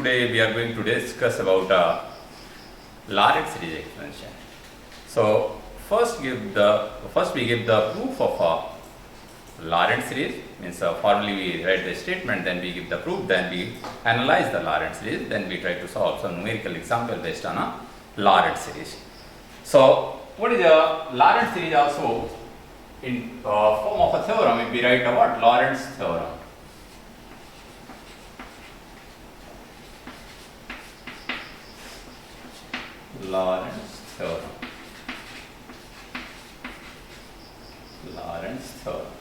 today we are going to discuss about Lorentz series expansion. So first we give the proof of a Lorentz series, means formally we write the statement, then we give the proof, then we analyze the Lorentz series, then we try to solve some numerical example based on a Lorentz series. So what is a Lorentz series? Also in form of a theorem, if we write a what? Lorentz theorem. Lorentz theorem. Lorentz theorem.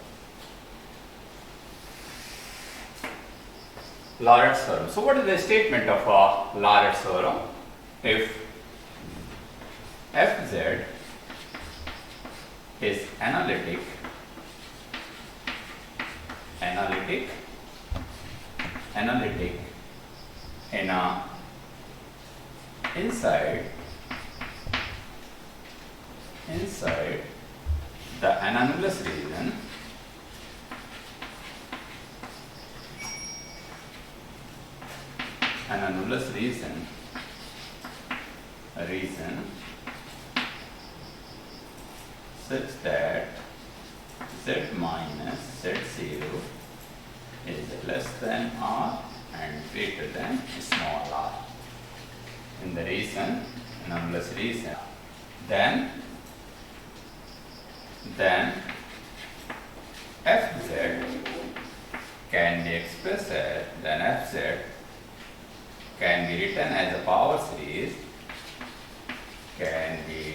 Lorentz theorem. So what is the statement of a Lorentz theorem? If Fz is analytic in a inside the anomalous region, such that z minus z0 is less than r and greater than small r. In the region, anomalous region, then Fz can be expressed as, Fz can be written as a power series, can be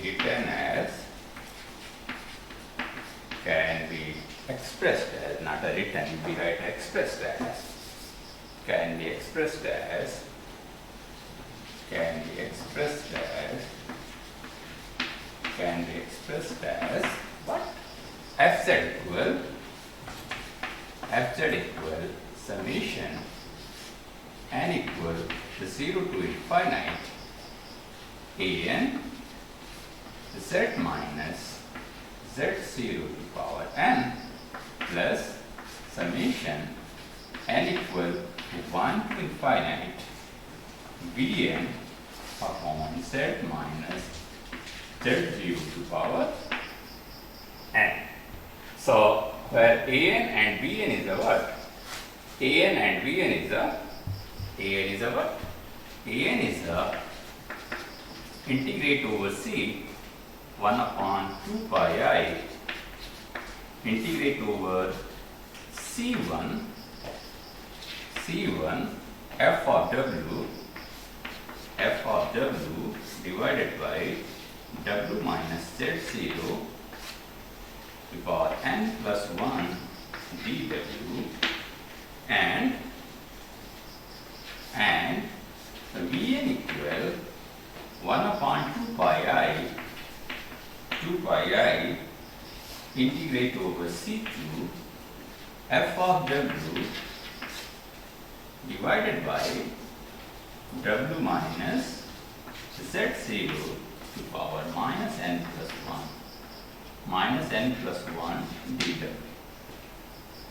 expressed as, not a written, we write expressed as, can be expressed as what? Fz equal summation n equal 0 to infinite an z minus z0 to the power n plus summation n equal to 1 to infinite bn upon z minus z0 to the power n. So where an and bn is a what? An and bn is a what? An is a integrate over c 1 upon 2 pi I integrate over c1 f of w divided by w minus z0 to the power n plus 1 dw and bn equal 1 upon 2 pi I integrate over c2 f of w divided by w minus z0 to the power minus n plus 1 dw.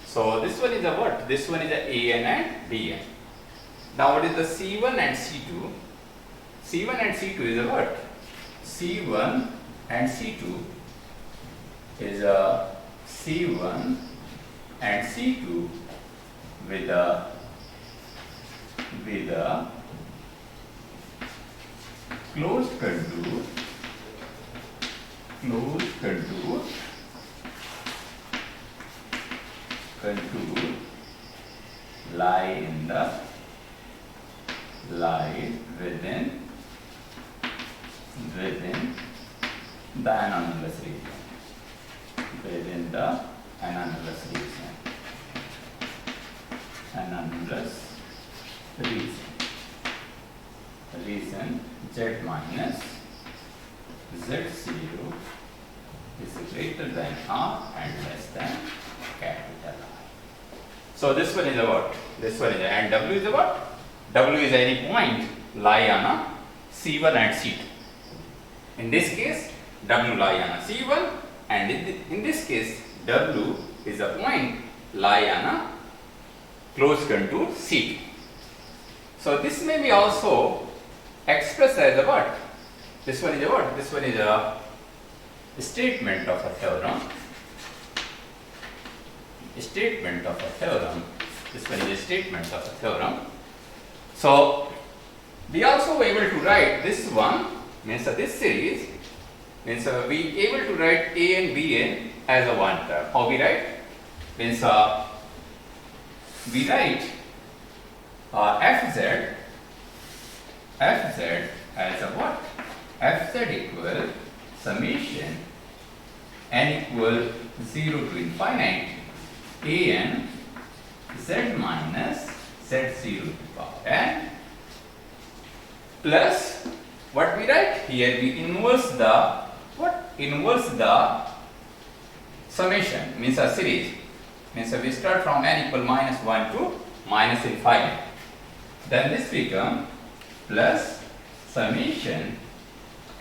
So this one is a what? This one is a an and bn. Now what is the c1 and c2? C1 and C2 is a what? C1 and C2 is a C1 and C2 with a closed contour lie within the anomalous region. Region z minus z0 is greater than r and less than capital R. So this one is a what? This one is a, and w is a what? W is any point lie on a C1 and C2. In this case, W lie on a C1, and in this case, W is a point lie on a closed contour C2. So this may be also expressed as a what? This one is a what? This one is a statement of a theorem. Statement of a theorem. This one is a statement of a theorem. So we also able to write this one, means this series, means we able to write a and bn as a one term. How we write? Means we write fz as a what? Fz equal summation n equal 0 to infinite an z minus z0 to power n plus what we write here, we inverse the what? Inverse the summation, means a series, means we start from n equal minus 1 to minus infinite. Then this become plus summation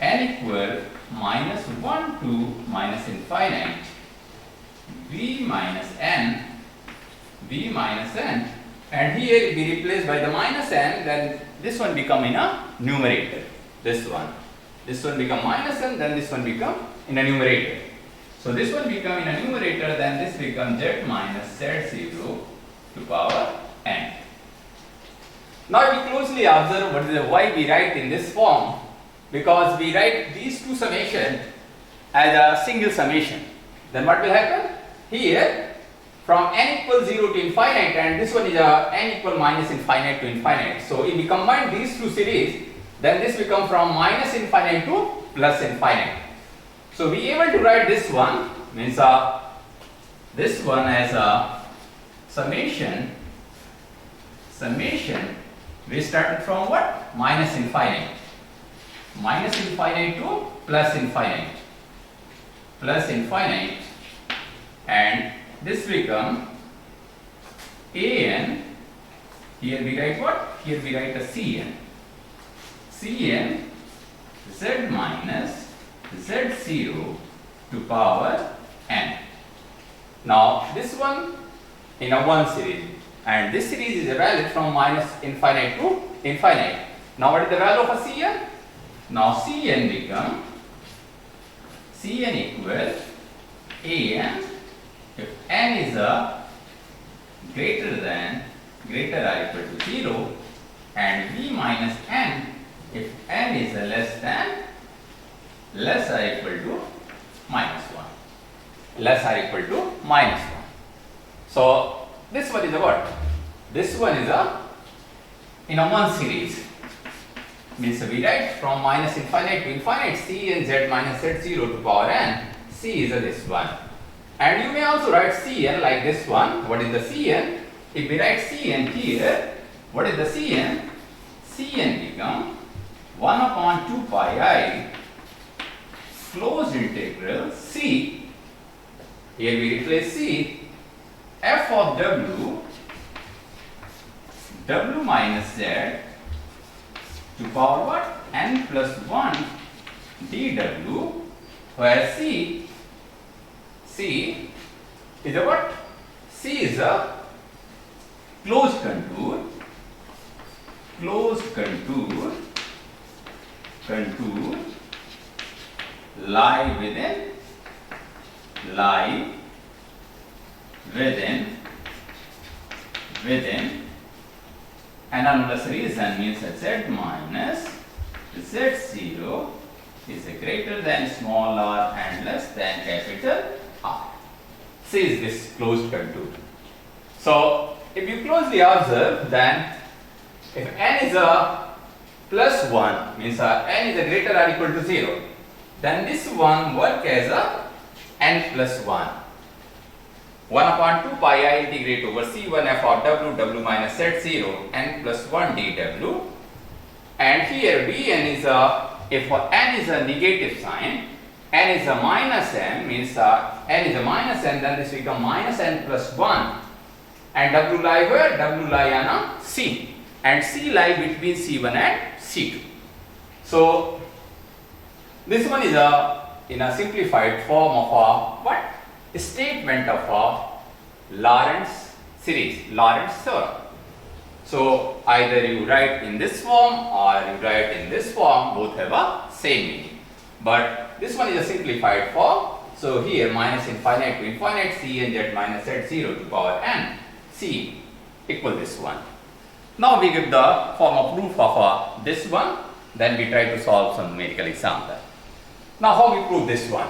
n equal minus 1 to minus infinite v minus n, and here it be replaced by the minus n, then this one become in a numerator. This one become minus n, then this one become in a numerator. So this one become in a numerator, then this become z minus z0 to power n. Now we closely observe what is the, why we write in this form, because we write these two summation as a single summation. Then what will happen? Here from n equals 0 to infinite, and this one is a n equal minus infinite to infinite. So if we combine these two series, then this become from minus infinite to plus infinite. So we able to write this one, means this one as a summation we started from what? Minus infinite to plus infinite, and this become an, here we write what? Here we write a cn z minus z0 to power n. Now this one in a one series, and this series is valid from minus infinite to infinite. Now what is the value of a cn? Now cn become cn equal an if n is a greater or equal to 0, and v minus n if n is a less or equal to minus 1. So this one is a what? This one is a in a one series, means we write from minus infinite to infinite c and z minus z0 to power n. C is a this one, and you may also write cn like this one. What is the cn? If we write cn here, what is the cn? Cn become 1 upon 2 pi I closed integral c, here we replace c, f of w minus z to power what? N plus 1 dw, where c is a what? C is a closed contour lie within an anomalous region, means that z minus z0 is greater than small r and less than capital R. C is this closed contour. So if you closely observe, then if n is a plus 1, means n is a greater or equal to 0, then this one work as a n plus 1. 1 upon 2 pi I integrate over c1 f of w minus z0 n plus 1 dw, and here Vn is a, if n is a negative sign, n is a minus n, means n is a minus n, then this become minus n plus 1, and w lie where? W lie on a c, and c lie between c1 and c2. So this one is a in a simplified form of a what? Statement of a Lorentz series, Lorentz theorem. So either you write in this form or you write in this form, both have a same meaning. But this one is a simplified form. So here minus infinite to infinite c and z minus z0 to power n c equal this one. Now we give the form of proof of this one. Then we try to solve some numerical example. Now how we prove this one?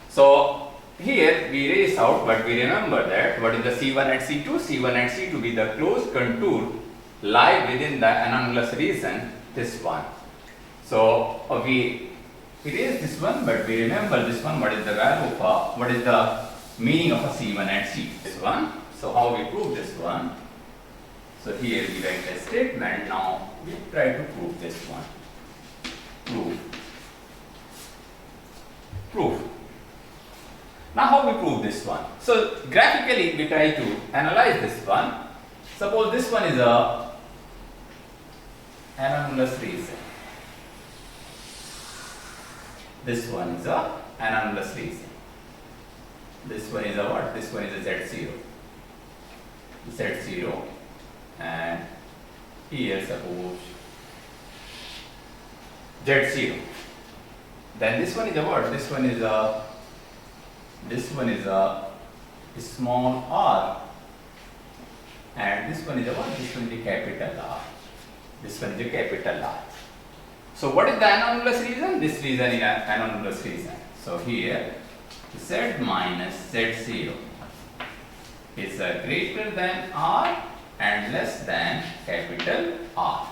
So here we erase out, but we remember that what is the C1 and C2? C1 and C2 be the closed contour lie within the anomalous region, this one. So we erase this one, but we remember this one, what is the value of, what is the meaning of a C1 and C2? This one. So how we prove this one? So here we write a statement, now we try to prove this one. Proof. Now how we prove this one? So graphically we try to analyze this one. Suppose this one is a anomalous region. This one is a anomalous region. This one is a what? This one is a Z0. Z0, and here suppose Z0. Then this one is a what? This one is a small r, and this one is a what? This one is a capital R. This one is a capital R. So what is the anomalous region? This region is an anomalous region. So here z minus z0 is greater than r and less than capital R.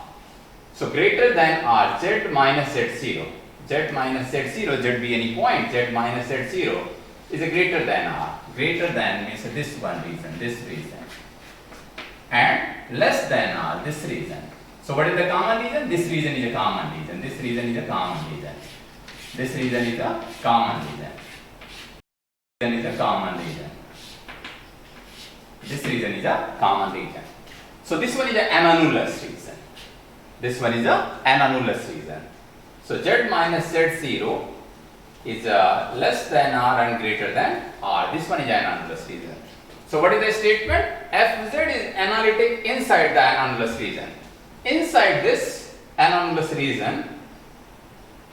So greater than r, z minus z0. Z minus z0, z be any point, z minus z0 is a greater than r. Greater than means this one region, this region. And less than r, this region. So what is the common region? This region is a common region. This region is a common region. This region is a common region. This region is a common region. This region is a common region. So this one is an anomalous region. This one is an anomalous region. So z minus z0 is less than r and greater than r. This one is an anomalous region. So what is the statement? Fz is analytic inside the anomalous region. Inside this anomalous region,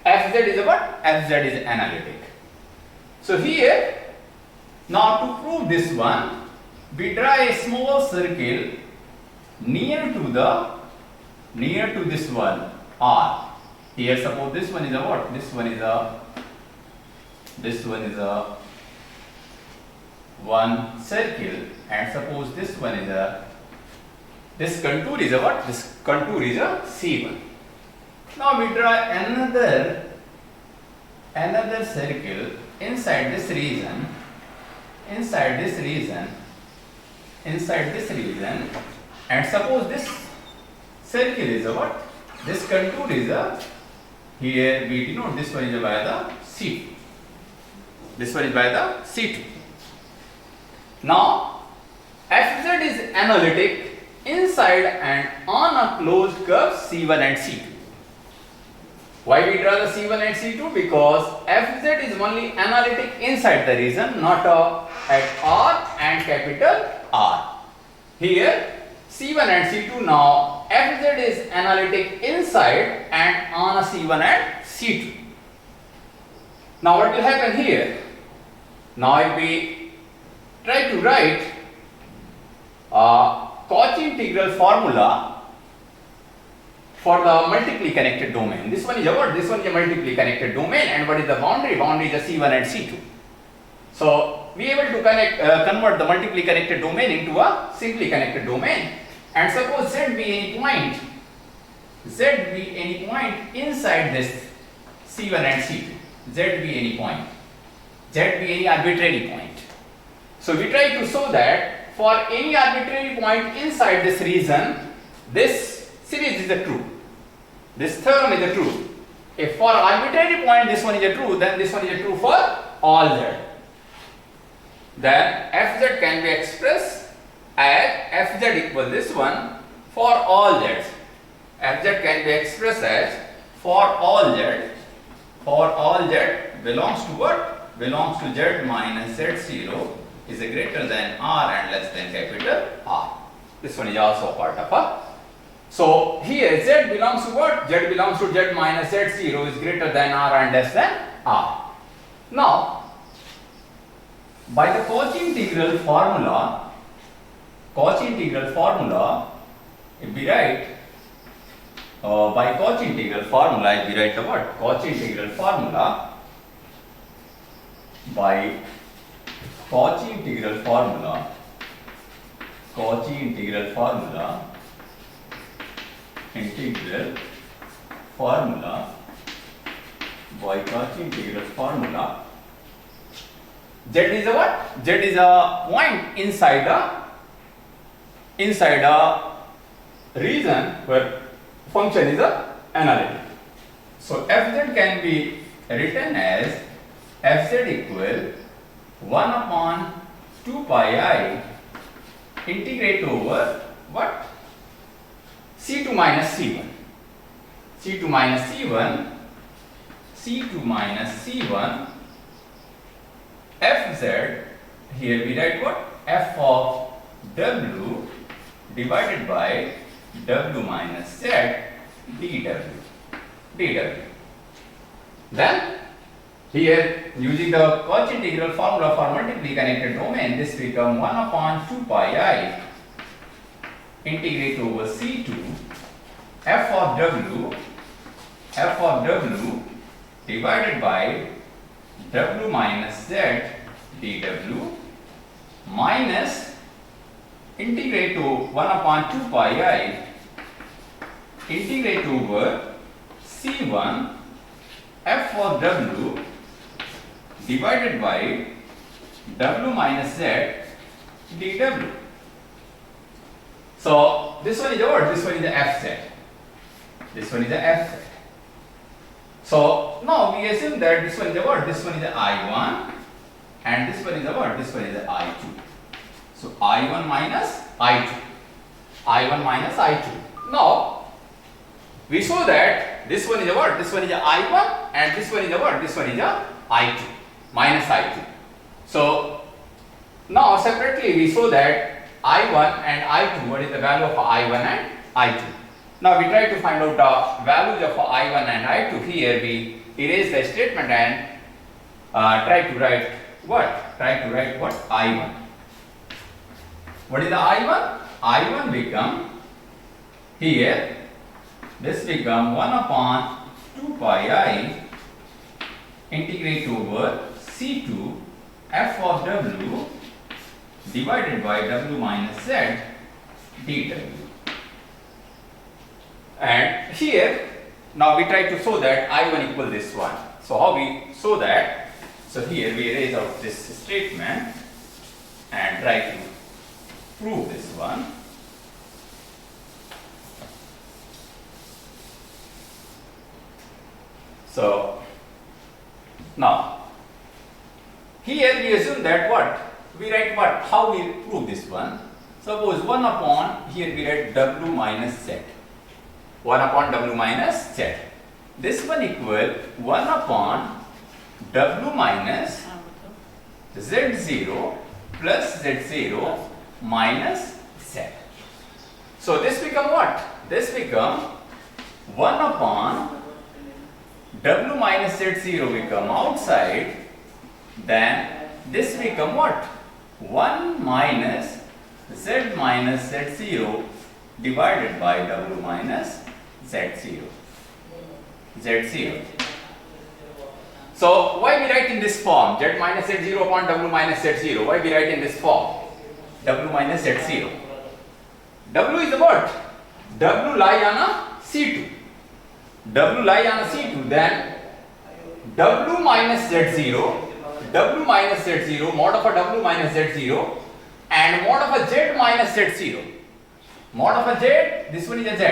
Fz is a what? Fz is analytic. So here, now to prove this one, we draw a small circle near to this one R. Here suppose this one is a what? This one is a one circle, and suppose this one is a, this contour is a what? This contour is a C1. Now we draw another circle inside this region, and suppose this circle is a what? This contour is a, here we denote this one is by the C2. This one is by the C2. Now Fz is analytic inside and on a closed curve C1 and C2. Why we draw the C1 and C2? Because Fz is only analytic inside the region, not at R and capital R. Here C1 and C2, now Fz is analytic inside and on a C1 and C2. Now what will happen here? Now if we try to write Cauchy integral formula for the multiply connected domain. This one is a what? This one is a multiply connected domain, and what is the boundary? Boundary is a C1 and C2. So we are able to convert the multiply connected domain into a simply connected domain. And suppose Z be any point inside this C1 and C2. Z be any point. Z be any arbitrary point. So we try to show that for any arbitrary point inside this region, this series is a true. This theorem is a true. If for arbitrary point this one is a true, then this one is a true for all z. Then Fz can be expressed as Fz equal this one for all z. Fz can be expressed as for all z. For all z belongs to what? Belongs to z minus z0 is greater than r and less than capital R. This one is also a part of a. So here z belongs to what? Z belongs to z minus z0 is greater than r and less than r. Now, by the Cauchy integral formula, if we write by Cauchy integral formula, if we write the what? Cauchy integral formula. By Cauchy integral formula, by Cauchy integral formula, z is a what? Z is a point inside a region where function is a analytic. So fz can be written as fz equal 1 upon 2 pi I integrate over what? C2 minus C1. C2 minus C1 fz, here we write what? F of w divided by w minus z dw. Then here, using the Cauchy integral formula for multiply connected domain, this becomes 1 upon 2 pi I integrate over C2 f of w divided by w minus z dw minus integrate to 1 upon 2 pi I integrate over C1 f of w divided by w minus z dw. So this one is the what? This one is the fz. This one is the fz. So now we assume that this one is the what? This one is the I1 and this one is the what? This one is the I2. So I1 minus I2. I1 minus I2. Now we saw that this one is the what? This one is the I1 and this one is the what? This one is the I2 minus I2. So now separately we saw that I1 and I2, what is the value of I1 and I2. Now we try to find out the values of I1 and I2. Here we erase the statement and try to write what? I1. What is the I1? I1 become, here this become 1 upon 2 pi I integrate over C2 f of w divided by w minus z dw. And here now we try to show that I1 equal this one. So how we show that? So here we erase out this statement and try to prove this one. So now here we assume that what? We write what? How we prove this one? Suppose 1 upon, here we write w minus z. 1 upon w minus z. This one equal 1 upon w minus z0 plus z0 minus z. So this become what? This become 1 upon w minus z0 become outside, then this become what? 1 minus z0 divided by w minus z0. So why we write in this form? Z minus z0 upon w minus z0. Why we write in this form? W minus z0. W is the what? W lie on a C2. W lie on a C2. Then w minus z0 mod of a w minus z0 and mod of a z minus z0. Mod of a z, this one is a z.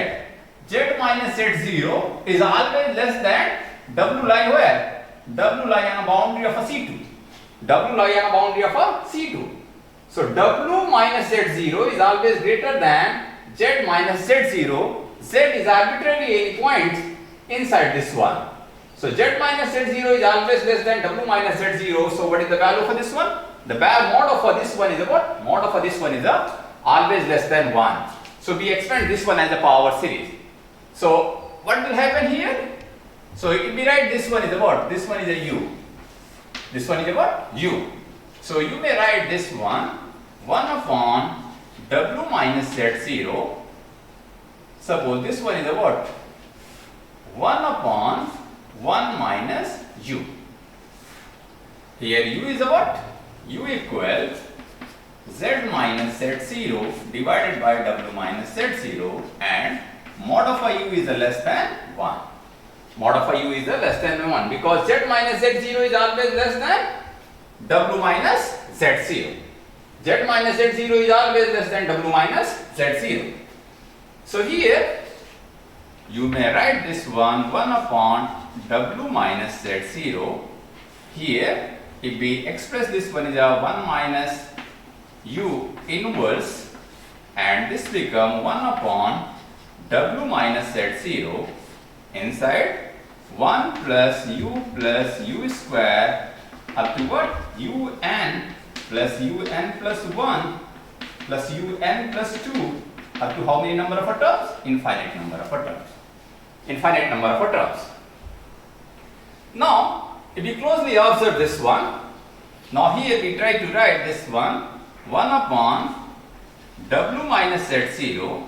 Z minus z0 is always less than w lie where? W lie on a boundary of a C2. W lie on a boundary of a C2. So w minus z0 is always greater than z minus z0. Z is arbitrarily any point inside this one. So z minus z0 is always less than w minus z0. So what is the value for this one? The mod of this one is a what? Mod of this one is a always less than 1. So we expand this one as a power series. So what will happen here? So it will be right, this one is a what? This one is a u. This one is a what? U. So you may write this one 1 upon w minus z0. Suppose this one is a what? 1 upon 1 minus u. Here u is a what? U equals z minus z0 divided by w minus z0, and mod of a u is a less than 1. Mod of a u is a less than 1 because z minus z0 is always less than w minus z0. Z minus z0 is always less than w minus z0. So here you may write this one 1 upon w minus z0. Here if we express this one is a 1 minus u inverse, and this become 1 upon w minus z0 inside 1 plus u square up to what? un plus plus 1 plus plus 2 up to how many number of terms? Infinite number of terms. Infinite number of terms. Now, if you closely observe this one, now here we try to write this one 1 upon w minus z0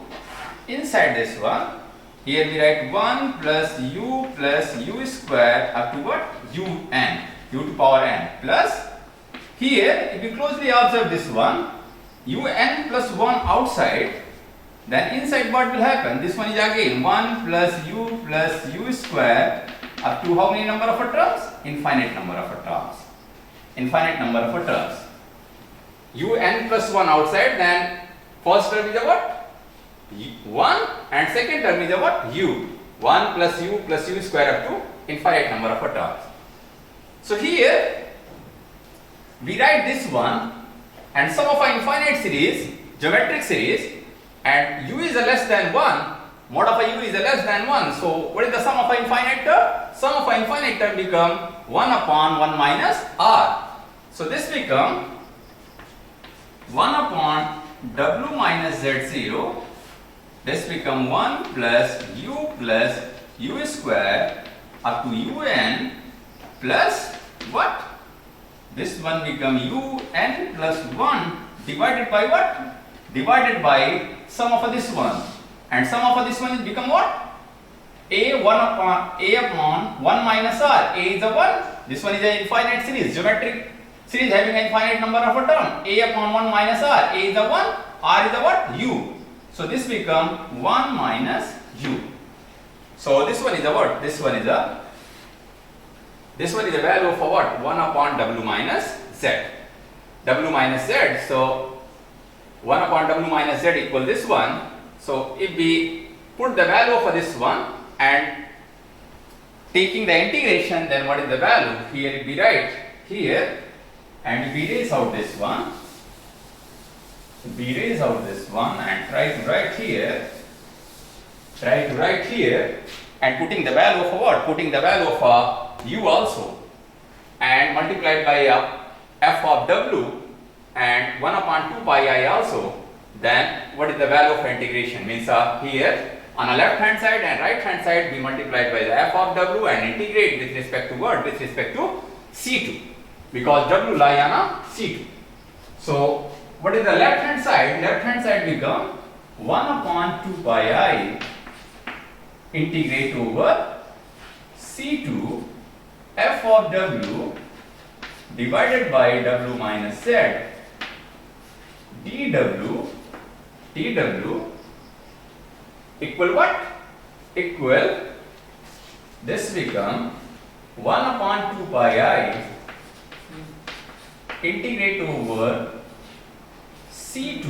inside this one. Here we write 1 plus u square up to what? un, u to power n, plus here if you closely observe this one un plus 1 outside, then inside what will happen? This one is again 1 plus u square up to how many number of terms? Infinite number of terms. Infinite number of terms. Un plus 1 outside, then first term is a what? 1, and second term is a what? U. 1 plus u square up to infinite number of terms. So here we write this one and sum of a infinite series, geometric series, and u is a less than 1, mod of a u is a less than 1. So what is the sum of a infinite term? Sum of a infinite term become 1 upon 1 minus r. So this become 1 upon w minus z0. This become 1 plus u square up to un plus what? This one become un plus 1 divided by what? Divided by sum of this one, and sum of this one is become what? A 1 upon 1 minus r. A is a 1. This one is an infinite series, geometric series having an infinite number of a term. A upon 1 minus r. A is a 1. R is a what? U. So this become 1 minus u. So this one is a what? This one is a value of a what? 1 upon w minus z. W minus z. So 1 upon w minus z equal this one. So if we put the value of this one and taking the integration, then what is the value? Here if we write here, and if we erase out this one, and try to write here, and putting the value of a what? Putting the value of a u also, and multiplied by f of w and 1 upon 2 pi I also, then what is the value of integration? Means here on the left hand side and right hand side we multiplied by the f of w and integrate with respect to what? With respect to C2, because w lie on a C2. So what is the left hand side? Left hand side become 1 upon 2 pi I integrate over C2 f of w divided by w minus z dw equal what? Equal, this become 1 upon 2 pi I integrate over C2.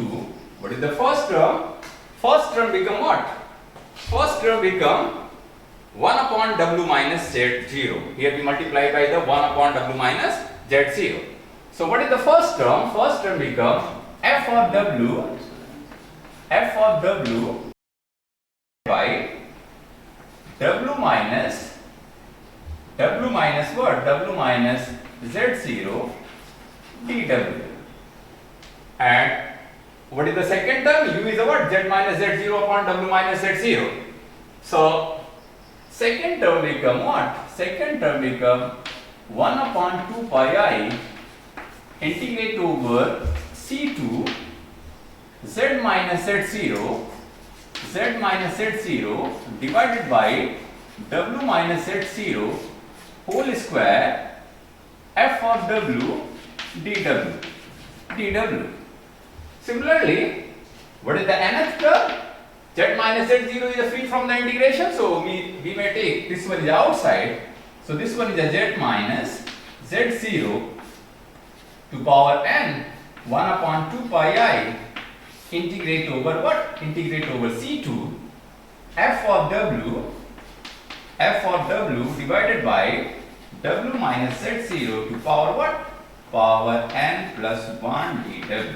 What is the first term? First term become what? First term become 1 upon w minus z0. Here we multiply by the 1 upon w minus z0. So what is the first term? First term become f of w by w minus what? W minus z0 dw. And what is the second is the what? Z minus Z0 upon W minus Z0. So second term become what? Second term become 1 upon 2 pi I integrate over C2 Z minus Z0 divided by W minus Z0 whole square f of W dW. Similarly, what is the nth term? Z minus Z0 is free from the integration, so we may take this one is outside. So this one is a Z minus Z0 to power n 1 upon 2 pi I integrate over what? Integrate over C2 f of W divided by W minus Z0 to power what? Power n plus 1 dW.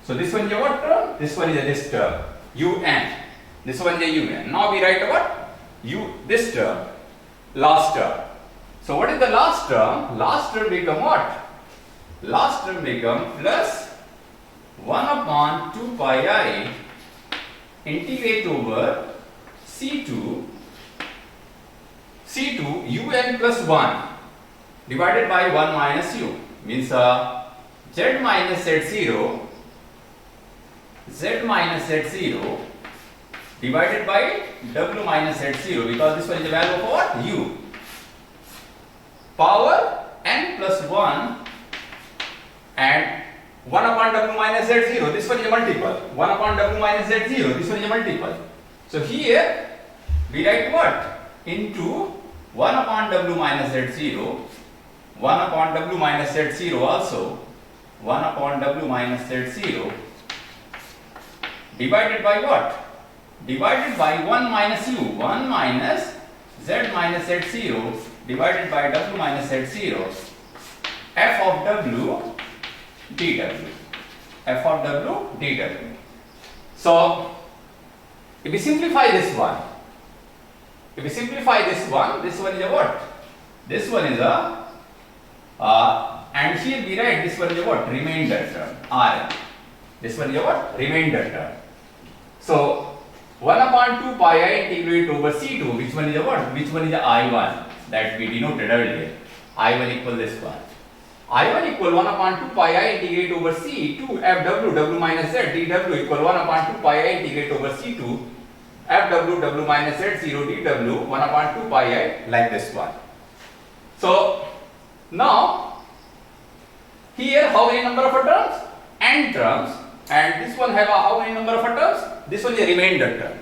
So this one is a what term? This one is a this term un. This one is a un. Now we write what? This term, last term. So what is the last term? Last term become what? Last term become plus 1 upon 2 pi I integrate over C2 un plus 1 divided by 1 minus u, means Z minus Z0 divided by W minus Z0, because this one is the value of what? U. Power n plus 1 and 1 upon W minus Z0, this one is a multiple. 1 upon W minus Z0, this one is a multiple. So here we write what? Into 1 upon W minus Z0, 1 upon W minus Z0 also, 1 upon W minus Z0 divided by what? Divided by 1 minus u, 1 minus Z minus Z0 divided by W minus Z0, f of W dW. F of W dW. So if we simplify this one, this one is a what? This one is a and here we write this one is a what? Remainder term, Rn. This one is a what? Remainder term. So 1 upon 2 pi I integrate over C2, which one is a what? Which one is a I1 that we denoted earlier. I1 equal this one. I1 equal 1 upon 2 pi I integrate over C2 FW W minus Z dW equal 1 upon 2 pi I integrate over C2 FW W minus Z0 dW 1 upon 2 pi I, like this one. So now here how many number of terms? N terms, and this one have how many number of terms? This one is a remainder term.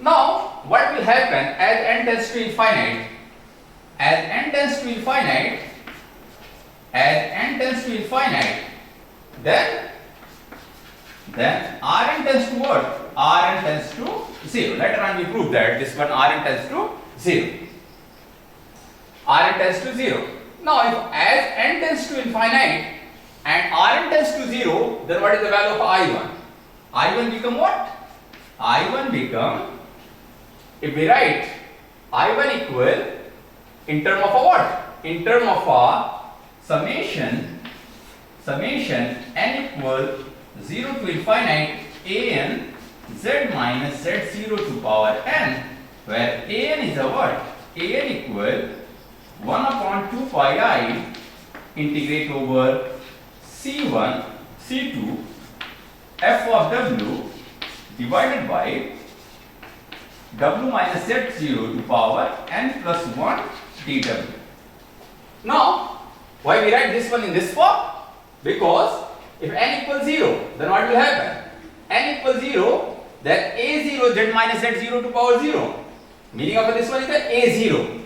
Now what will happen as n tends to infinite? As n tends to infinite, then Rn tends to what? Rn tends to 0. Later on we prove that this one Rn tends to 0. Rn tends to 0. Now if as n tends to infinite and Rn tends to 0, then what is the value of I1? I1 become what? I1 become, if we write I1 equal in term of a what? In term of a summation n equal 0 to infinite an z minus z0 to power n, where an is a what? An equal 1 upon 2 pi I integrate over C1 C2 f of W divided by W minus Z0 to power n plus 1 dW. Now, why we write this one in this form? Because if n equals 0, then what will happen? N equals 0, then A0 Z minus Z0 to power 0. Meaning of this one is that A0.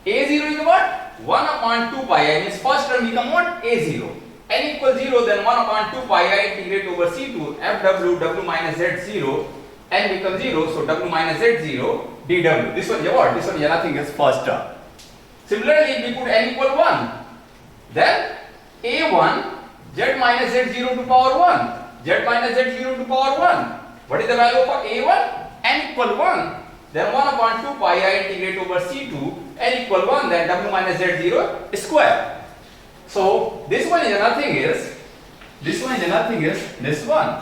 A0 is what? 1 upon 2 pi I, means first term become what? A0. N equals 0, then 1 upon 2 pi I integrate over C2 FW W minus Z0, n becomes 0, so W minus Z0 dW. This one is what? This one is nothing else, first term. Similarly, if we put n equal 1, then A1 Z minus Z0 to power 1, Z minus Z0 to power 1. What is the value of A1? N equal 1. Then 1 upon 2 pi I integrate over C2, n equal 1, then W minus Z0 square. So this one is nothing else, this one.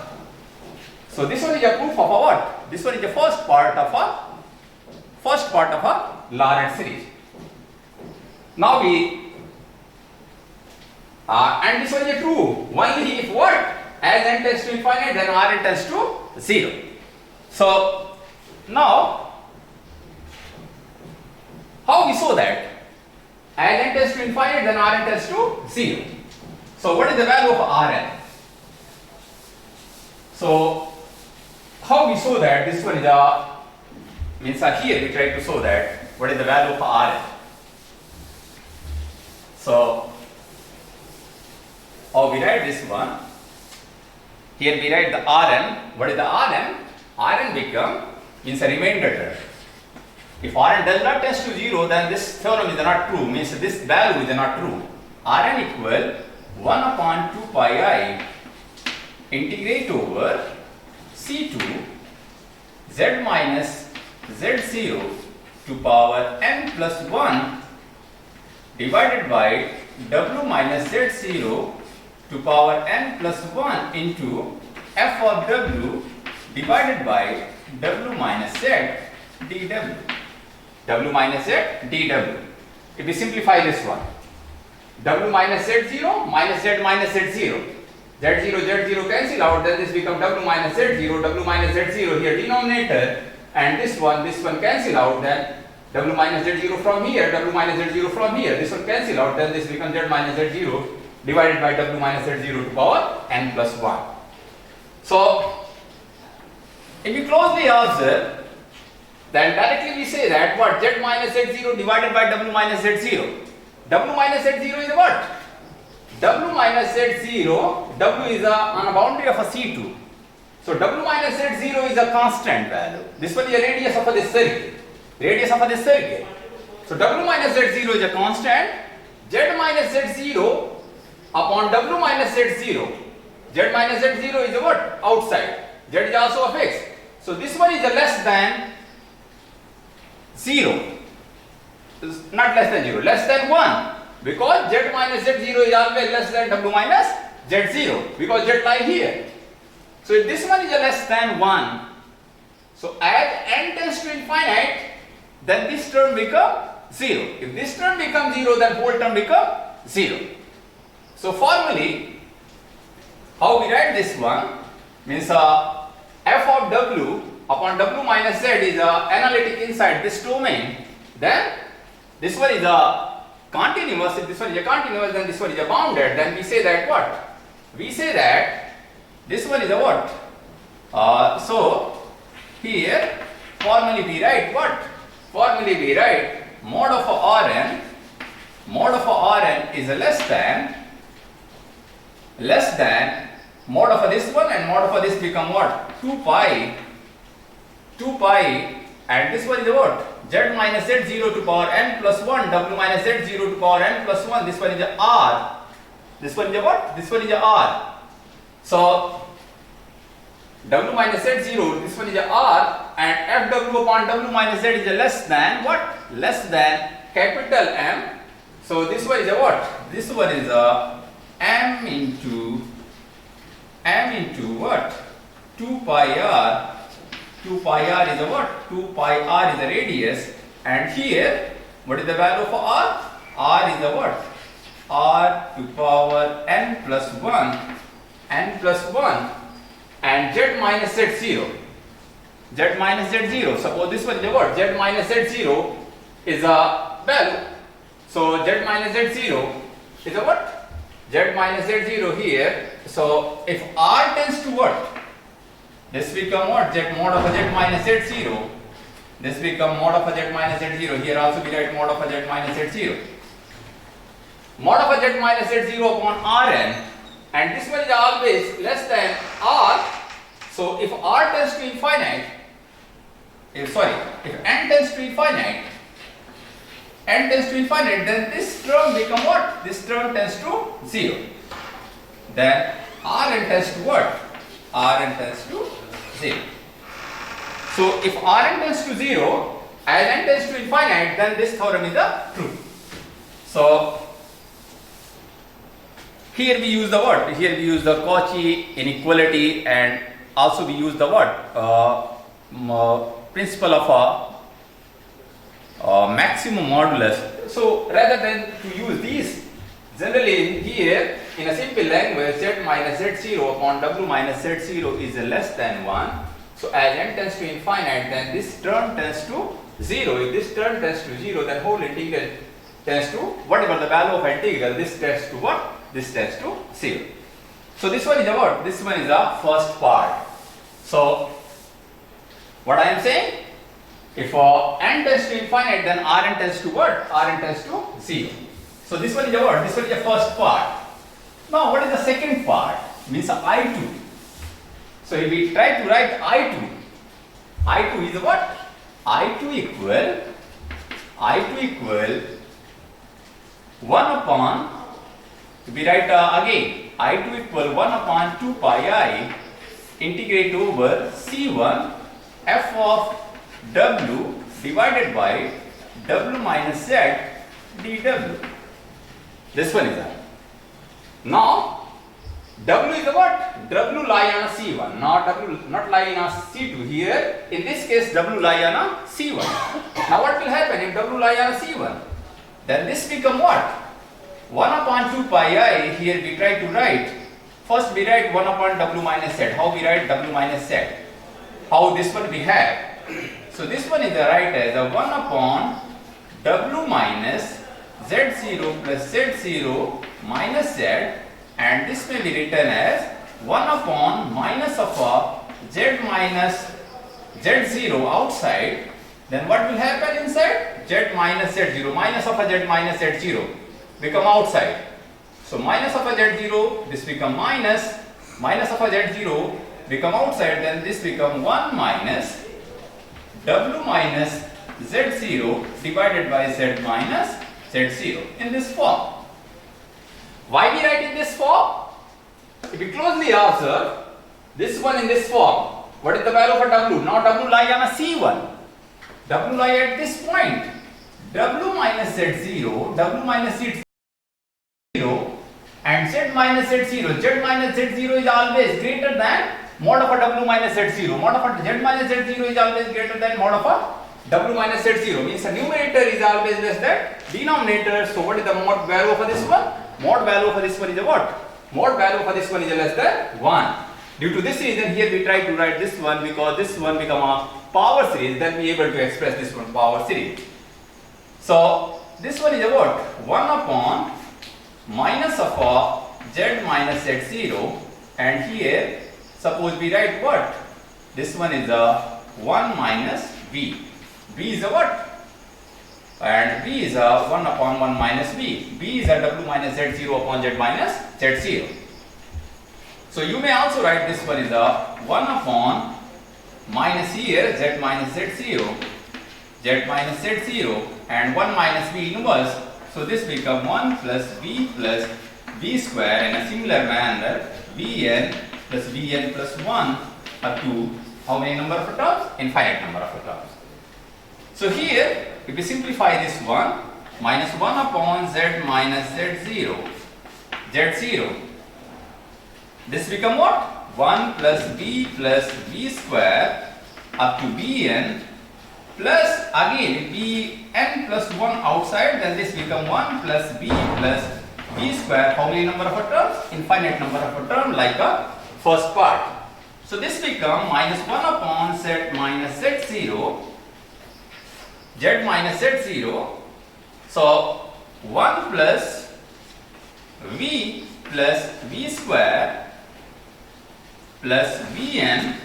So this one is a proof of a what? This one is the first part of a Lorentz series. Now and this one is true only if what? As n tends to infinite, then Rn tends to 0. So now how we show that? As n tends to infinite, then Rn tends to 0. So what is the value of Rn? So how we show that? This one is here we try to show that what is the value of Rn. So how we write this one? Here we write the Rn. What is the Rn? Rn means a remainder term. If Rn does not tend to 0, then this theorem is not true, means this value is not true. Rn equal 1 upon 2 pi I integrate over C2 z minus z0 to power n plus 1 divided by w minus z0 to power n plus 1 into f of w divided by w minus z dw. W minus z dw. If we simplify this one, w minus z0 minus z minus z0. Z0 cancel out, then this becomes w minus z0 here denominator, and this one cancel out, then w minus z0 from here, w minus z0 from here, this one cancel out, then this becomes z minus z0 divided by w minus z0 to power n plus 1. So if you closely observe, then directly we say that what? Z minus z0 divided by w minus z0. W minus z0 is what? W minus z0, w is on a boundary of a C2. So w minus z0 is a constant value. This one is the radius of this circle. So w minus z0 is a constant. Z minus z0 upon w minus z0. Z minus z0 is a what? Outside. Z is also a fixed. So this one is a less than 0. Not less than 0, less than 1. Because z minus z0 is always less than w minus z0. Because z lie here. So if this one is a less than 1, so as n tends to infinite, then this term becomes 0. If this term becomes 0, then whole term becomes 0. So formally, how we write this one means f of w upon w minus z is analytic inside this domain. Then this one is a continuous. If this one is a continuous, then this one is a bounded. Then we say that what? We say that this one is a what? So here formally we write what? Formally we write mod of Rn. Mod of Rn is a less than mod of this one, and mod of this become what? 2 pi, and this one is what? Z minus z0 to power n plus 1, w minus z0 to power n plus 1. This one is a r. This one is a what? This one is a r. So w minus z0, this one is a r, and fw upon w minus z is a less than what? Less than capital M. So this one is a what? This one is a m into what? 2 pi r. 2 pi r is a what? 2 pi r is a radius, and here what is the value of r? R is a what? R to power n plus 1, and z minus z0. Z minus z0. Suppose this one is a what? Z minus z0 is a value. So z minus z0 is a what? Z minus z0 here. So if r tends to what? This become what? Z mod of a z minus z0. This become mod of a z minus z0. Here also we write mod of a z minus z0. Mod of a z minus z0 upon Rn, and this one is always less than r. So if r tends to infinite, if n tends to infinite, then this term become what? This term tends to 0. Then Rn tends to what? Rn tends to 0. So if Rn tends to 0, as n tends to infinite, then this theorem is true. So here we use the what? Here we use the Cauchy inequality, and also we use the what? Principle of maximum modulus. So rather than to use these, generally here in a simple language, z minus z0 upon w minus z0 is less than 1. So as n tends to infinite, then this term tends to 0. If this term tends to 0, then whole integral tends to whatever the value of integral, this tends to what? This tends to 0. So this one is a what? This one is the first part. So what I am saying? If n tends to infinite, then Rn tends to what? Rn tends to 0. So this one is a what? This one is the first part. Now what is the second part? Means I2. So if we try to write I2, I2 is what? I2 equal 1 upon, we write again, I2 equal 1 upon 2 pi I integrate over C1 f of W divided by W minus Z dW. This one is that. Now W is the what? W lie on a C1, not W not lie on a C2. Here in this case W lie on a C1. Now what will happen if W lie on a C1? Then this become what? 1 upon 2 pi I. Here we try to write. First we write 1 upon W minus Z. How we write W minus Z? How this one we have? So this one is the right as a 1 upon W minus Z0 plus Z0 minus Z, and this may be written as 1 upon minus of a Z minus Z0 outside. Then what will happen inside? Z minus Z0, minus of a Z minus Z0 become outside. So minus of a Z0, this become minus, minus of a Z0 become outside, then this become 1 minus W minus Z0 divided by Z minus Z0 in this form. Why we write in this form? If you closely observe, this one in this form, what is the value for W? Now W lie on a C1. W lie at this point. W minus Z0, W minus Z0 and Z minus Z0. Z minus Z0 is always greater than mod of a W minus Z0. Mod of a Z minus Z0 is always greater than mod of a W minus Z0. Means the numerator is always less than denominator. So what is the mod value for this one? Mod value for this one is a what? Mod value for this one is a less than 1. Due to this reason, here we try to write this one, because this one become a power series, then we able to express this one power series. So this one is a what? 1 upon minus of a Z minus Z0, and here suppose we write what? This one is a 1 minus V. V is a what? And V is a 1 upon 1 minus V. V is a W minus Z0 upon Z minus Z0. So you may also write this one is a 1 upon minus here Z minus Z0, Z minus Z0 and 1 minus V inverse. So this become 1 plus V square. In a similar manner, Vn plus Vn plus 1 up to how many number of terms? Infinite number of terms. So here, if we simplify this one, minus 1 upon Z minus Z0, Z0. This become what? 1 plus V square up to Vn plus again Vn plus 1 outside, then this become 1 plus V square. How many number of terms? Infinite number of terms, like a first part. So this become minus 1 upon Z minus Z0, Z minus Z0. So 1 plus V square plus Vn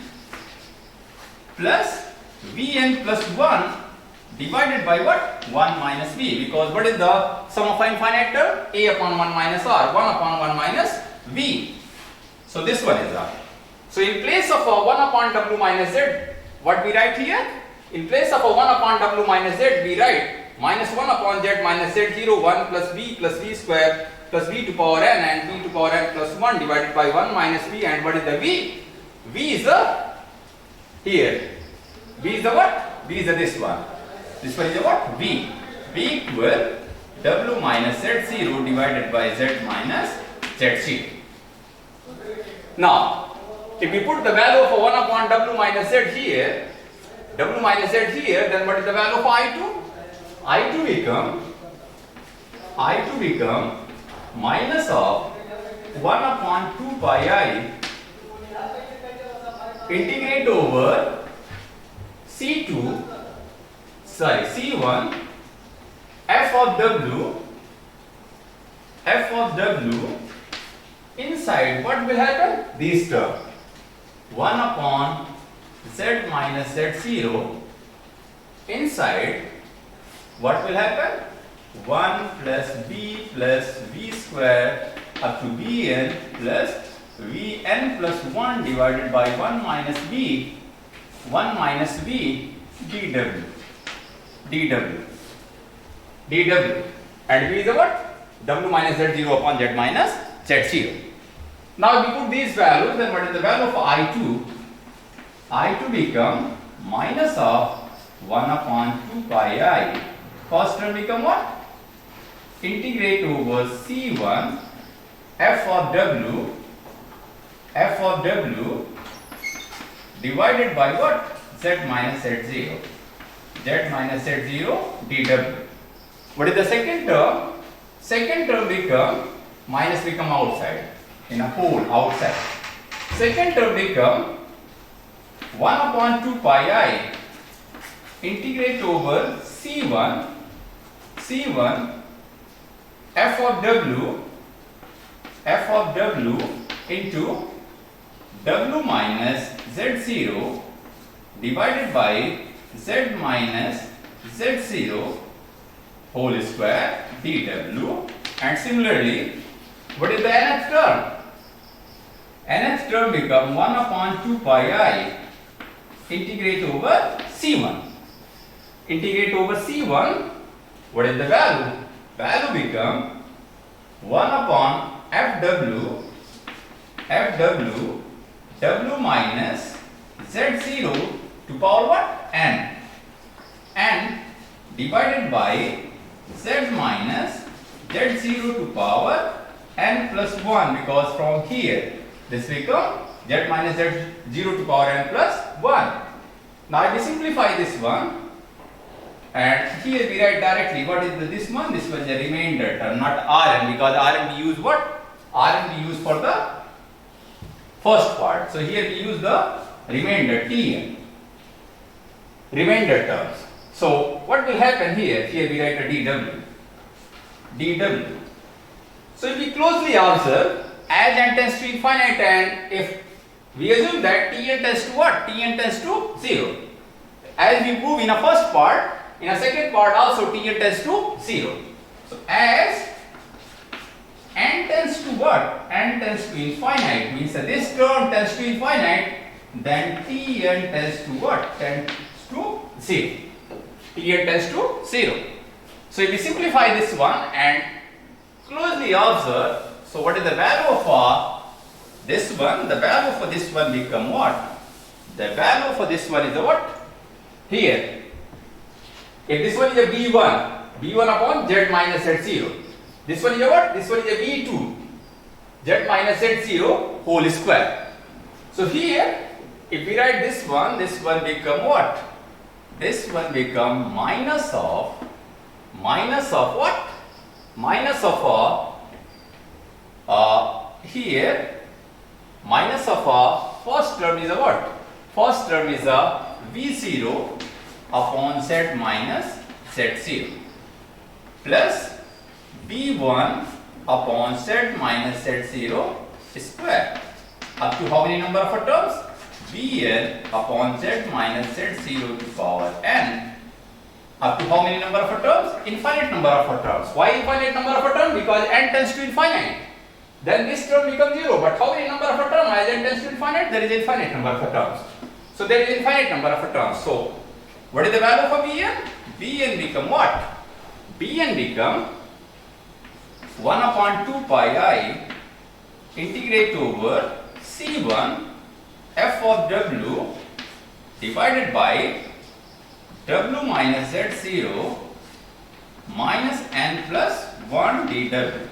plus 1 divided by what? 1 minus V, because what is the sum of infinite term? A upon 1 minus R, 1 upon 1 minus V. So this one is R. So in place of 1 upon W minus Z, what we write here? In place of 1 upon W minus Z, we write minus 1 upon Z minus Z0, 1 plus V square plus V to power n and V to power n plus 1 divided by 1 minus V. And what is the V? V is the here. V is the what? V is the this one. This one is the what? V. V equal W minus Z0 divided by Z minus Z0. Now, If we put the value of 1 upon W minus Z here, W minus Z here, then what is the value of I2? I2 become minus of 1 upon 2 pi I integrate over C1 f of W inside what will happen? These terms 1 upon Z minus Z0 inside what will happen? 1 plus B plus V square up to Bn plus Vn plus 1 divided by 1 minus V dW and V is the what? W minus Z0 upon Z minus Z0. Now if we put these values, then what is the value of I2? I2 become minus of 1 upon 2 pi I. First term become what? Integrate over C1 f of W divided by what? Z minus Z0 dW. What is the second term? Second term become minus become outside in a pole outside. Second term become 1 upon 2 pi I integrate over C1 f of W into W minus Z0 divided by Z minus Z0 whole square dW. And similarly, what is the nth term? Nth term become 1 upon 2 pi I integrate over C1. Integrate over C1, what is the value? Value become 1 upon FW W minus Z0 to power what? N divided by Z minus Z0 to power N plus 1, because from here this become Z minus Z0 to power N plus 1. Now if we simplify this one, and here we write directly what is this one? This was the remainder term, not Rn, because Rn we use what? Rn we use for the first part. So here we use the remainder Tn, remainder terms. So what will happen here? Here we write a dW. So if we closely observe, as n tends to infinite, and if we assume that Tn tends to what? Tn tends to 0. As we prove in a first part, in a second part also Tn tends to 0. So as n tends to what? N tends to infinite, means that this term tends to infinite, then Tn tends to what? Tends to 0. Tn tends to 0. So if we simplify this one and closely observe, so what is the value of this one? The value for this one become what? The value for this one is the what? Here. If this one is a B1 upon Z minus Z0. This one is a what? This one is a B2, Z minus Z0 whole square. So here, if we write this one become what? This one become minus of what? Minus of here, minus of first term is a what? First term is a V0 upon Z minus Z0 plus V1 upon Z minus Z0 square up to how many number of terms? Vn upon Z minus Z0 to power n up to how many number of terms? Infinite number of terms. Why infinite number of terms? Because n tends to infinite. Then this term becomes 0. But how many number of terms? As n tends to infinite, there is infinite number of terms. So there is infinite number of terms. So what is the value for Bn? Bn become what? Bn become 1 upon 2 pi I integrate over C1 f of W divided by W minus Z0 minus n plus 1 dW.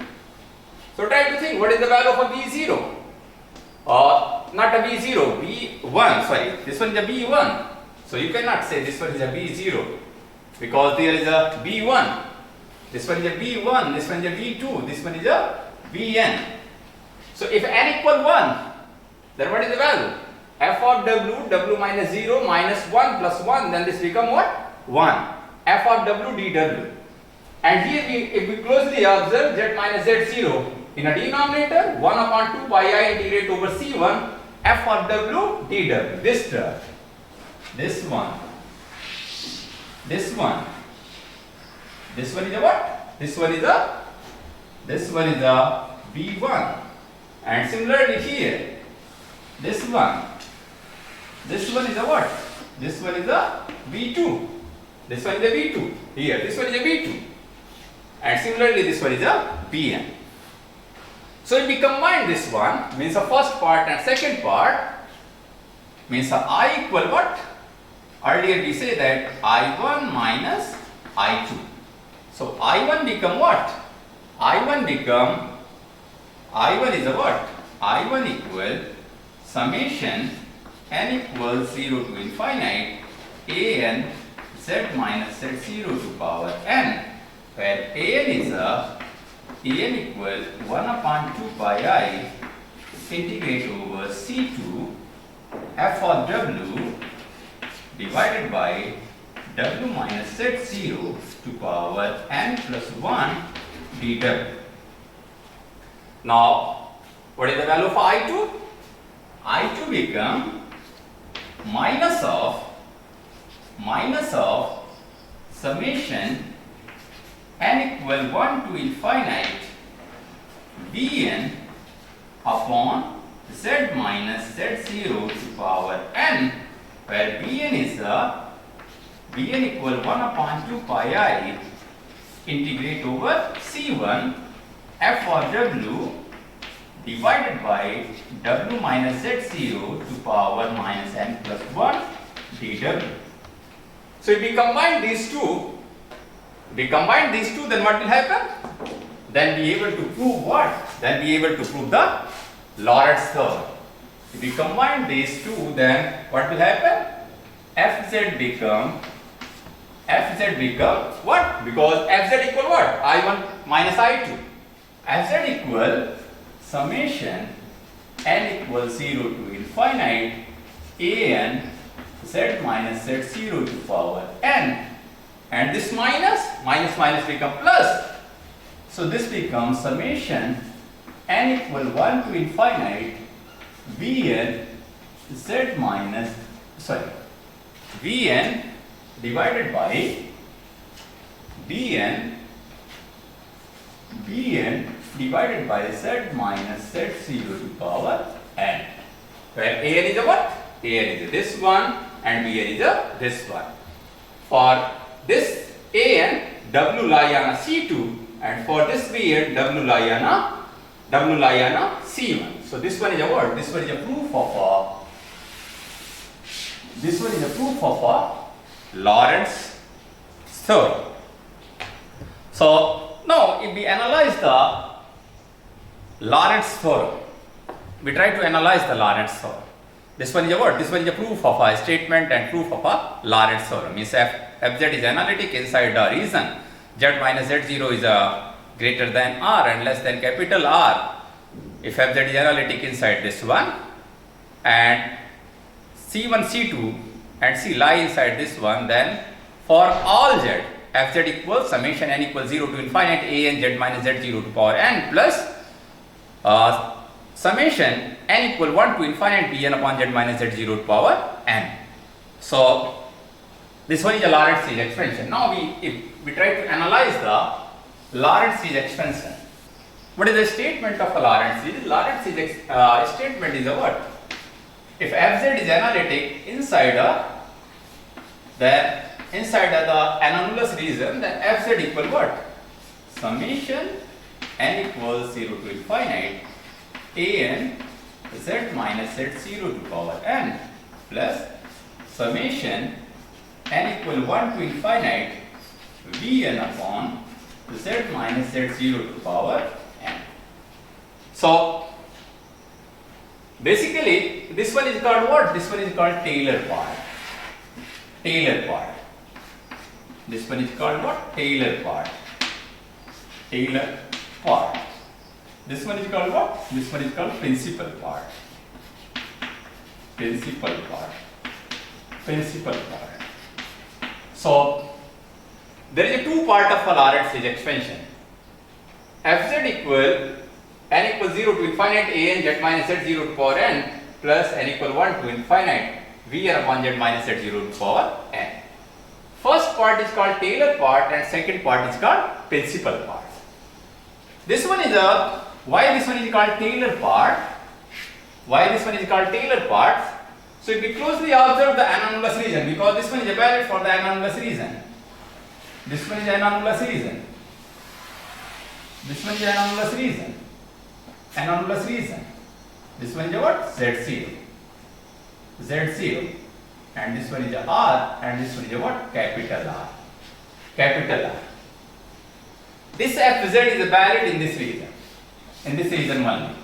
So try to think, what is the value of B0? not a B0, B1, sorry, this one is a B1. So you cannot say this one is a B0 because there is a B1. This one is a B1, this one is a B2, this one is a Bn. So if n equal 1, then what is the value? F of W, W minus 0 minus 1 plus 1, then this become what? 1. F of W dW. And here if we closely observe Z minus Z0 in a denominator, 1 upon 2 pi I integrate over C1 F of W dW. This term, this one, this one. This one is a what? This one is a B1. And similarly here, this one is a what? This one is a B2. This one is a B2. Here, this one is a B2. And similarly, this one is a Bn. So if we combine this one, means the first part and second part, means I equal what? Earlier we say that I1 minus I2. So I1 become what? I1 is a what? I1 equal summation n equals 0 to infinite an z minus z0 to power n, where an equal 1 upon 2 pi I integrate over C2 f of W divided by W minus Z0 to power n plus 1 dW. Now, what is the value of I2? I2 become minus of summation n equal 1 to infinite Bn upon Z minus Z0 to power n, where Bn equal 1 upon 2 pi I integrate over C1 f of W divided by W minus Z0 to power minus n plus 1 dW. So if we combine these two, then what will happen? Then be able to prove what? Then be able to prove the Lorentz theorem. If we combine these two, then what will happen? Fz become what? Because Fz equal what? I1 minus I2. Fz equal summation n equals 0 to infinite an z minus z0 to power n, and this minus become plus. So this becomes summation n equal 1 to infinite Vn divided by Bn divided by z minus z0 to power n, where an is a what? An is a this one and Bn is a this one. For this an, W lie on a C2, and for this Bn, W lie on a C1. So this one is a what? This one is a proof of a Lorentz theorem. So now if we analyze the Lorentz theorem, we try to analyze the Lorentz theorem. This one is a what? This one is a proof of a statement and proof of a Lorentz theorem. Means Fz is analytic inside the region Z minus Z0 is greater than R and less than capital R. If Fz is analytic inside this one, and C1, C2 and C lie inside this one, then for all Z, Fz equals summation n equals 0 to infinite an z minus z0 to power n plus summation n equal 1 to infinite Bn upon z minus z0 to power n. So this one is a Lorentz series expansion. Now if we try to analyze the Lorentz series expansion. What is the statement of a Lorentz series? Lorentz series statement is a what? If Fz is analytic inside the anomalous region, then Fz equal what? Summation n equals 0 to infinite an z minus z0 to power n plus summation n equal 1 to infinite Vn upon z minus z0 to power n. So Basically, this one is called what? This one is called Taylor part. Taylor part. This one is called what? Taylor part. Taylor part. This one is called what? This one is called principal part. Principal part. Principal part. So, there is a two part of a Lorentz series expansion. Fz equal n equals 0 to infinite a n z minus z 0 to power n plus n equal 1 to infinite v r upon z minus z 0 to power n. First part is called Taylor part and second part is called principal part. This one is a, why this one is called Taylor part? Why this one is called Taylor part? So if we closely observe the anomalous region, because this one is valid for the anomalous region. This one is anomalous region. This one is anomalous region. Anomalous region. This one is a what? Z0. Z0. And this one is a R and this one is a what? Capital R. Capital R. This Fz is valid in this region. In this region only.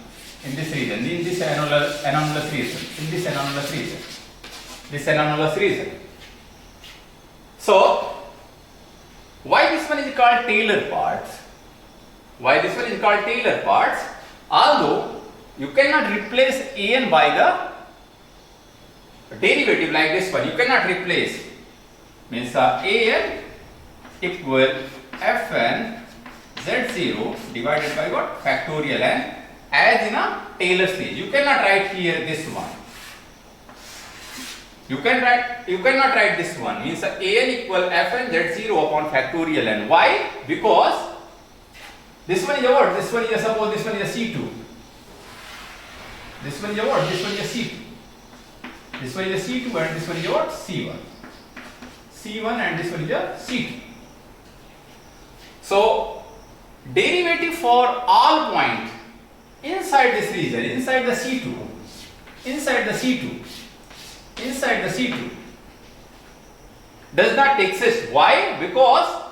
In this region. In this anomalous region. In this anomalous region. This anomalous region. So, why this one is called Taylor parts? Why this one is called Taylor parts? Although you cannot replace an by the derivative like this one, you cannot replace. Means an equal fn z0 divided by what? Factorial n as in a Taylor series. You cannot write here this one. You cannot write this one. Means an equal fn z0 upon factorial n. Why? Because this one is a what? This one is a, suppose this one is a C2. This one is a what? This one is a C2. This one is a C2 and this one is a what? C1. C1 and this one is a C2. So, derivative for all points inside this region, inside the C2, inside the C2, inside the C2 does not exist. Why? Because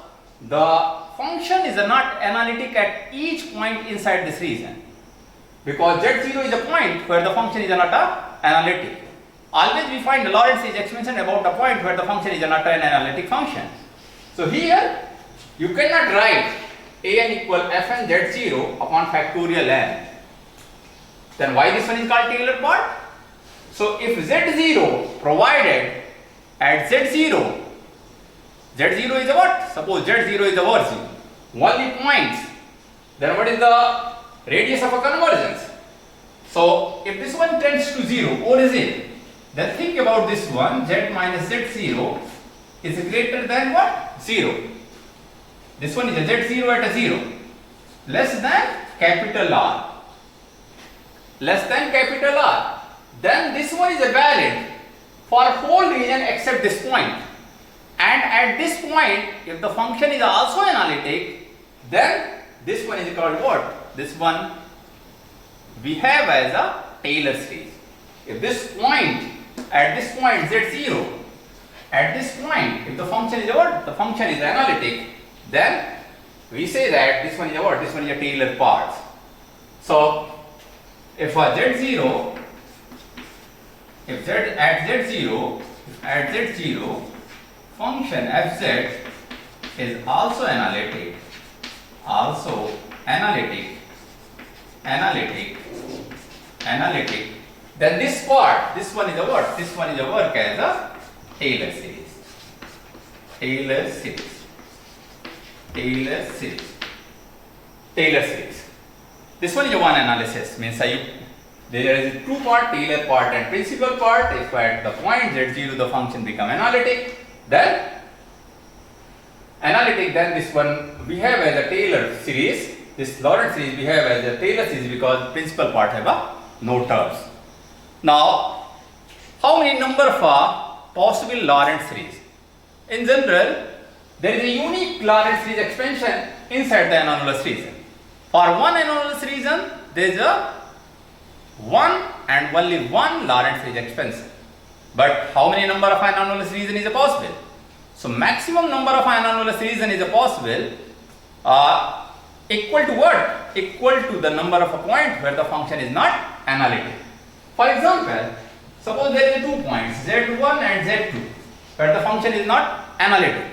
the function is not analytic at each point inside this region. Because Z0 is a point where the function is not analytic. Always we find the Lorentz series expansion about a point where the function is not an analytic function. So here you cannot write an equal fn z0 upon factorial n. Then why this one is called Taylor part? So if z0 provided at z0 is a what? Suppose z0 is a origin. Only points. Then what is the radius of a convergence? So if this one tends to 0, origin, then think about this one, z minus z0 is greater than what? 0. This one is a z0 at a 0. Less than capital R. Less than capital R. Then this one is a valid for whole region except this point. And at this point, if the function is also analytic, then this one is called what? This one we have as a Taylor series. If this point, at this point z0, at this point, if the function is a what? The function is analytic, then we say that this one is a what? This one is a Taylor part. So, if a z0, if z at z0 function fz is also analytic, then this part, this one is a what? This one is a work as a Taylor series. Taylor series. This one is a one analysis. Means there is a two part, Taylor part and principal part. If at the point z0 the function become analytic, then this one we have as a Taylor series. This Lorentz series we have as a Taylor series because principal part have a no terms. Now, how many number of possible Lorentz series? In general, there is a unique Lorentz series expansion inside the anomalous region. For one anomalous region, there is a one and only one Lorentz series expansion. But how many number of anomalous region is possible? So maximum number of anomalous region is possible equal to what? Equal to the number of a point where the function is not analytic. For example, suppose there is 2 points z1 and z2, but the function is not analytic.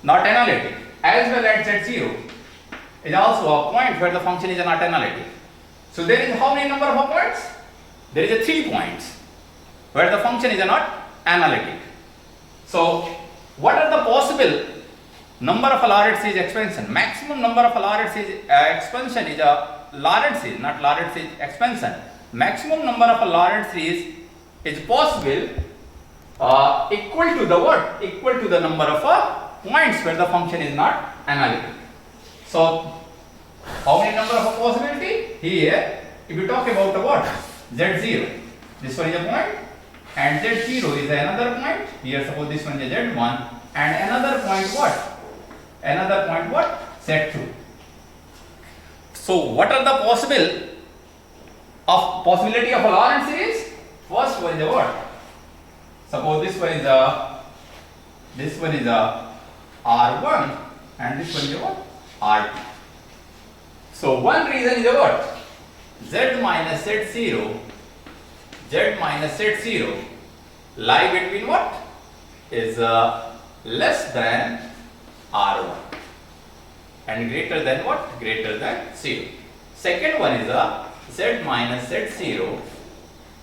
Not analytic. As well as z0 is also a point where the function is not analytic. So there is how many number of points? There is a 3 points where the function is not analytic. So what are the possible number of a Lorentz series expansion? Maximum number of a Lorentz series expansion is a Lorentz series, not Lorentz series expansion. Maximum number of a Lorentz series is possible equal to the what? Equal to the number of points where the function is not analytic. So how many number of a possibility? Here, if you talk about the what? Z0. This one is a point and Z0 is another point. Here suppose this one is Z1 and another point what? Another point what? Z2. So what are the possibility of a Lorentz series? First one is a what? Suppose this one is a R1 and this one is a what? R2. So one reason is a what? Z minus Z0 lie between what? Is less than R1 and greater than what? Greater than 0. Second one is a Z minus Z0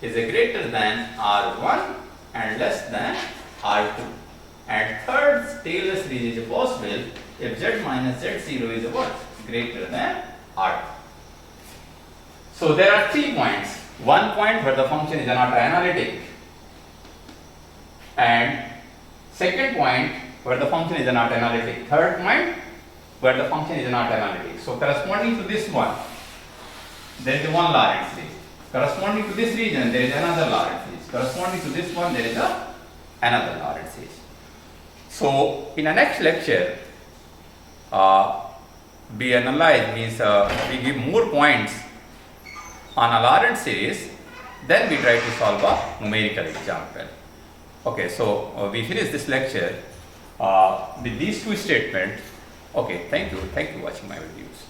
is a greater than R1 and less than R2. And third Taylor series is possible if Z minus Z0 is a what? Greater than R2. So there are 3 points. One point where the function is not analytic, and second point where the function is not analytic, third point where the function is not analytic. So corresponding to this one, there is one Lorentz series. Corresponding to this region, there is another Lorentz series. Corresponding to this one, there is another Lorentz series. So in the next lecture, we analyze means we give more points on a Lorentz series, then we try to solve a numerical example. Okay, so we finish this lecture with these 2 statements. Okay, thank you for watching my videos.